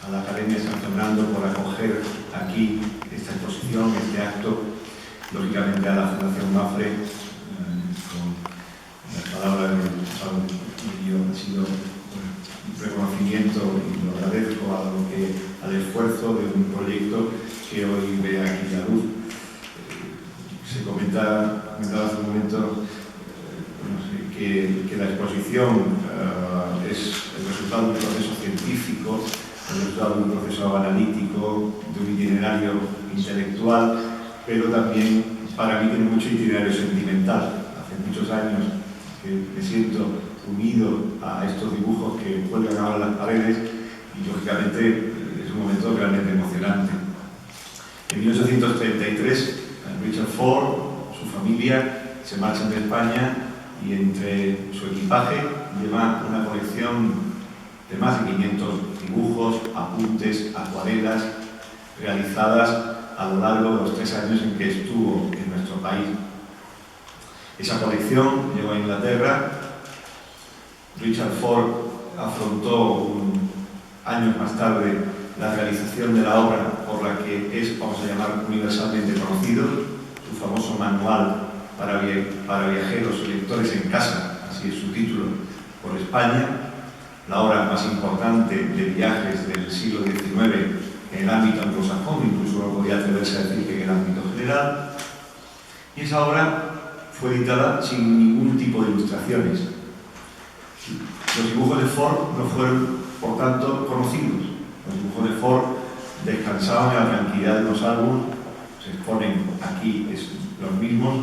a la Academia de San Fernando por acoger aquí esta exposición, este acto, lógicamente a la Fundación Mapfre, con las palabras del ha sido un reconocimiento, y lo agradezco al esfuerzo de un proyecto que hoy ve aquí la luz. Se comentaba hace un momento que la exposición es el resultado de un proceso científico, el resultado de un proceso analítico, de un itinerario intelectual, pero también para mí tiene mucho itinerario sentimental. Hace muchos años que me siento unido a estos dibujos que cuelgan ahora en las paredes y lógicamente es un momento realmente emocionante. En 1833, Richard Ford, su familia, se marchan de España y entre su equipaje lleva una colección de más de 500 dibujos, apuntes, acuarelas realizadas a lo largo de los 3 años en que estuvo en nuestro país. Esa colección llegó a Inglaterra. Richard Ford afrontó años más tarde la realización de la obra por la que es, vamos a llamar, universalmente conocido, su famoso manual para viajeros y lectores en casa, así es su título, por España, la obra más importante de viajes del siglo XIX en el ámbito anglosajón, incluso no podía atreverse a decir que en el ámbito general, y esa obra fue editada sin ningún tipo de ilustraciones. Los dibujos de Ford no fueron, por tanto, conocidos. Los dibujos de Ford descansaban en la tranquilidad de los álbumes, se exponen aquí los mismos,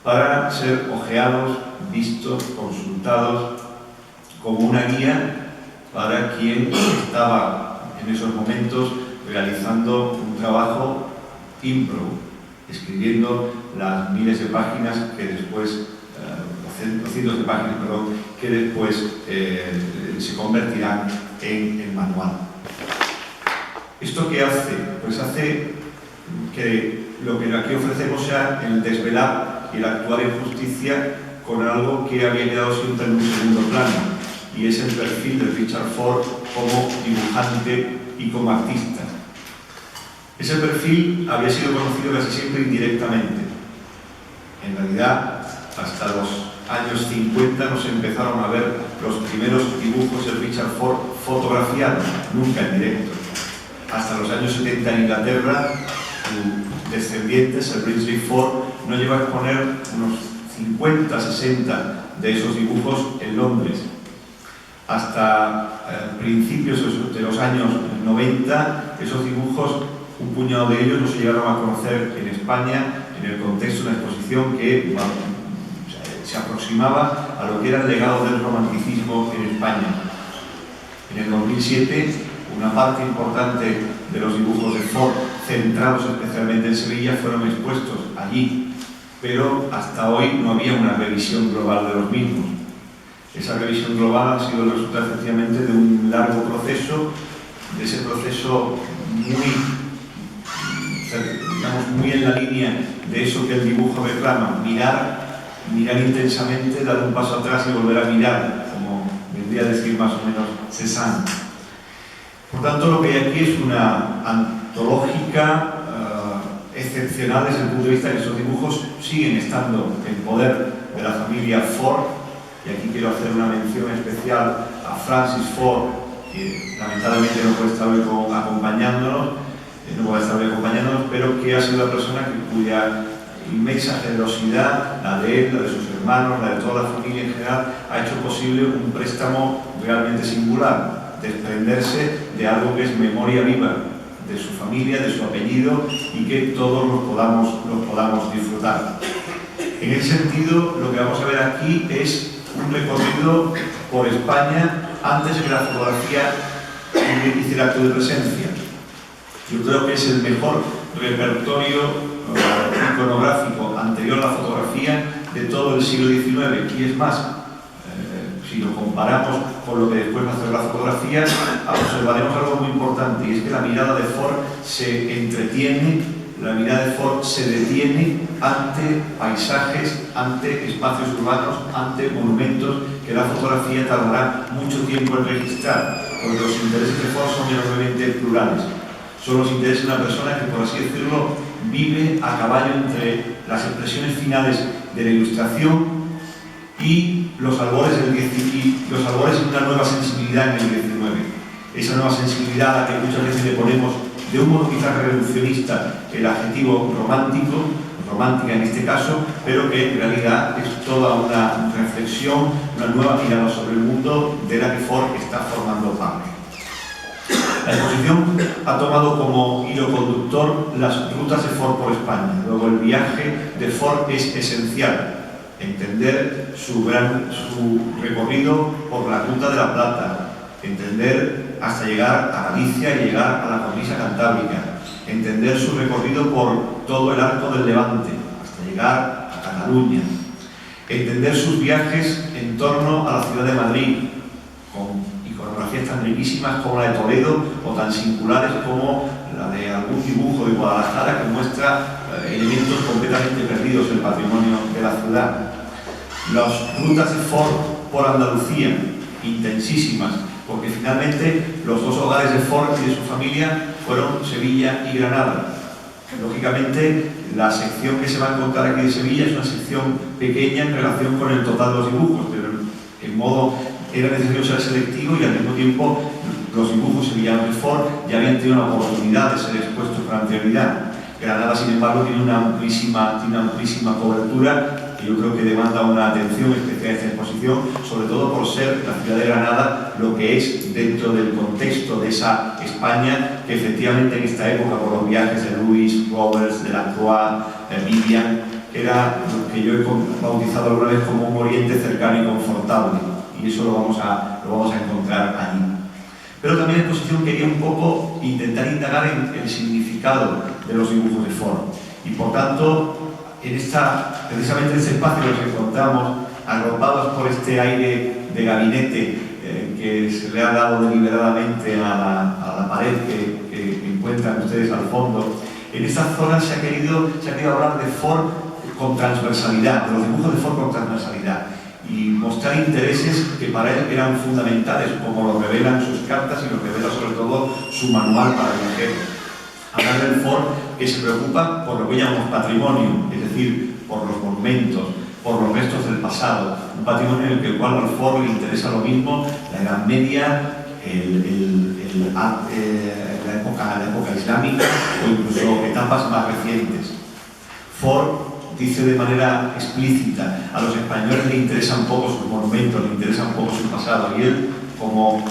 para ser ojeados, vistos, consultados como una guía para quien estaba en esos momentos realizando un trabajo ímprobo, escribiendo las miles de páginas que después, cientos de páginas, perdón, que después se convertirán en el manual. ¿Esto qué hace? Pues hace que lo que aquí ofrecemos sea el desvelar y el actuar en justicia con algo que había quedado siempre en un segundo plano, y es el perfil de Richard Ford como dibujante y como artista. Ese perfil había sido conocido casi siempre indirectamente. En realidad, hasta los años 50 nos empezaron a ver los primeros dibujos de Richard Ford fotografiados, nunca en directo. Hasta los años 70 en Inglaterra, su descendiente, Sir Brinsley Ford, no llegó a exponer unos 50, 60 de esos dibujos en Londres. Hasta principios de los años 90, esos dibujos, un puñado de ellos no se llegaron a conocer en España en el contexto de una exposición que se aproximaba a lo que era el legado del romanticismo en España. En el 2007, una parte importante de los dibujos de Ford, centrados especialmente en Sevilla, fueron expuestos allí, pero hasta hoy no había una revisión global de los mismos. Esa revisión global ha sido el resultado efectivamente de un largo proceso, de ese proceso muy en la línea de eso que el dibujo reclama, mirar intensamente, dar un paso atrás y volver a mirar, como vendría a decir más o menos Cézanne. Por tanto, lo que hay aquí es una antológica excepcional desde el punto de vista de que esos dibujos siguen estando en poder de la familia Ford, y aquí quiero hacer una mención especial a Francis Ford, que lamentablemente no puede estar hoy acompañándonos, pero que ha sido la persona cuya inmensa generosidad, la de él, la de sus hermanos, la de toda la familia en general, ha hecho posible un préstamo realmente singular, desprenderse de algo que es memoria viva de su familia, de su apellido, y que todos los podamos disfrutar. En ese sentido, lo que vamos a ver aquí es un recorrido por España antes que la fotografía hiciera acto de presencia. Yo creo que es el mejor repertorio iconográfico anterior a la fotografía de todo el siglo XIX, y es más, si lo comparamos con lo que después va a hacer la fotografía, observaremos algo muy importante, y es que la mirada de Ford se entretiene, la mirada de Ford se detiene ante paisajes, ante espacios urbanos, ante monumentos que la fotografía tardará mucho tiempo en registrar. porque los intereses de Ford son enormemente plurales. Son los intereses de una persona que, por así decirlo, vive a caballo entre las expresiones finales de la Ilustración y los albores de una nueva sensibilidad en el XIX. Esa nueva sensibilidad a la que muchas veces le ponemos, de un modo quizás reduccionista, el adjetivo romántico, romántica en este caso, pero que en realidad es toda una reflexión, una nueva mirada sobre el mundo de la que Ford está formando parte. La exposición ha tomado como hilo conductor las rutas de Ford por España. Luego, el viaje de Ford es esencial. Entender su recorrido por la Ruta de la Plata, entender hasta llegar a Galicia y llegar a la cornisa cantábrica, entender su recorrido por todo el arco del Levante, hasta llegar a Cataluña, entender sus viajes en torno a la ciudad de Madrid, con iconografías tan riquísimas como la de Toledo o tan singulares como la de algún dibujo de Guadalajara que muestra elementos completamente perdidos en el patrimonio de la ciudad. Las rutas de Ford por Andalucía, intensísimas, porque finalmente los dos hogares de Ford y de su familia fueron Sevilla y Granada. Lógicamente, la sección que se va a encontrar aquí de Sevilla es una sección pequeña en relación con el total de los dibujos, pero en modo era necesario ser selectivo y al mismo tiempo los dibujos sevillanos de Ford ya habían tenido la oportunidad de ser expuestos con anterioridad. Granada, sin embargo, tiene una amplísima cobertura que yo creo que demanda una atención especial a esta exposición, sobre todo por ser la ciudad de Granada lo que es dentro del contexto de esa España que efectivamente en esta época, por los viajes de Louis, Roberts, Delacroix, Vivian, era lo que yo he bautizado alguna vez como un oriente cercano y confortable, y eso lo vamos a encontrar allí. Pero también la exposición quería un poco intentar indagar en el significado de los dibujos de Ford, y por tanto precisamente en ese espacio nos encontramos agrupados por este aire de gabinete que se le ha dado deliberadamente a la pared que encuentran ustedes al fondo. En esta zona se ha querido hablar de Ford con transversalidad, de los dibujos de Ford con transversalidad, y mostrar intereses que para él eran fundamentales, como lo revelan sus cartas y lo revela sobre todo su manual para viajeros. Hablar del Ford que se preocupa por lo que llamamos patrimonio, es decir, por los monumentos, por los restos del pasado, un patrimonio en el cual al Ford le interesa lo mismo la Edad Media, la época islámica o incluso etapas más recientes. Ford dice de manera explícita: a los españoles le interesan poco sus monumentos, le interesan poco su pasado, y él, como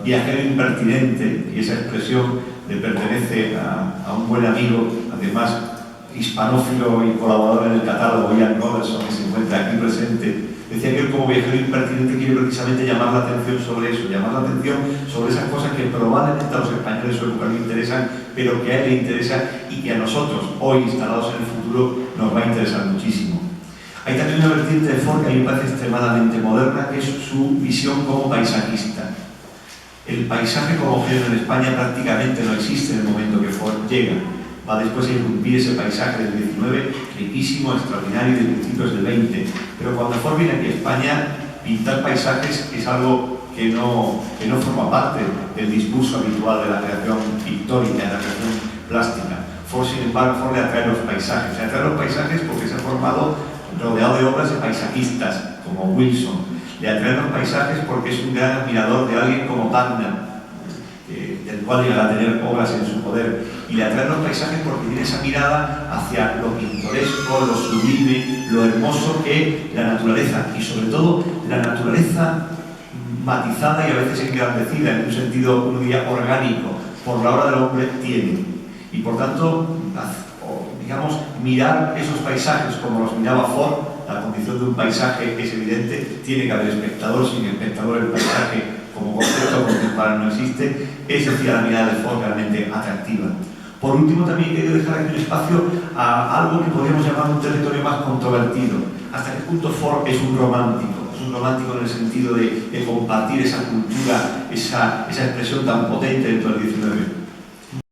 viajero impertinente, y esa expresión le pertenece a un buen amigo, además hispanófilo y colaborador en el catálogo, Ian Robertson, que se encuentra aquí presente, decía que él, como viajero impertinente, quiere precisamente llamar la atención sobre eso, llamar la atención sobre esas cosas que probablemente a los españoles de su época no interesan, pero que a él le interesa y que a nosotros, hoy instalados en el futuro, nos va a interesar muchísimo. Hay también una vertiente de Ford que a mí me parece extremadamente moderna, que es su visión como paisajista. El paisaje como género en España prácticamente no existe en el momento que Ford llega. Va después a irrumpir ese paisaje del XIX, riquísimo, extraordinario, de principios del XX. Pero cuando Ford viene aquí a España, pintar paisajes es algo que no forma parte del discurso habitual de la creación pictórica, de la creación plástica. Ford, sin embargo, Ford le atrae los paisajes. Le atrae los paisajes porque se ha formado rodeado de obras de paisajistas, como Wilson. Le atraen los paisajes porque es un gran admirador de alguien como Wagner, del cual llegará a tener obras en su poder. Y le atraen los paisajes porque tiene esa mirada hacia lo pintoresco, lo sublime, lo hermoso que la naturaleza, y sobre todo la naturaleza matizada y a veces engrandecida en un sentido, uno diría, orgánico, por la obra del hombre, tiene. Y por tanto, digamos, mirar esos paisajes como los miraba Ford, la condición de un paisaje es evidente, tiene que haber espectador, sin espectador el paisaje como concepto contemporáneo no existe, es decir, la mirada de Ford realmente atractiva. Por último, también he querido dejar aquí un espacio a algo que podríamos llamar un territorio más controvertido. ¿Hasta qué punto Ford es un romántico? Es un romántico en el sentido de compartir esa cultura, esa expresión tan potente dentro del XIX.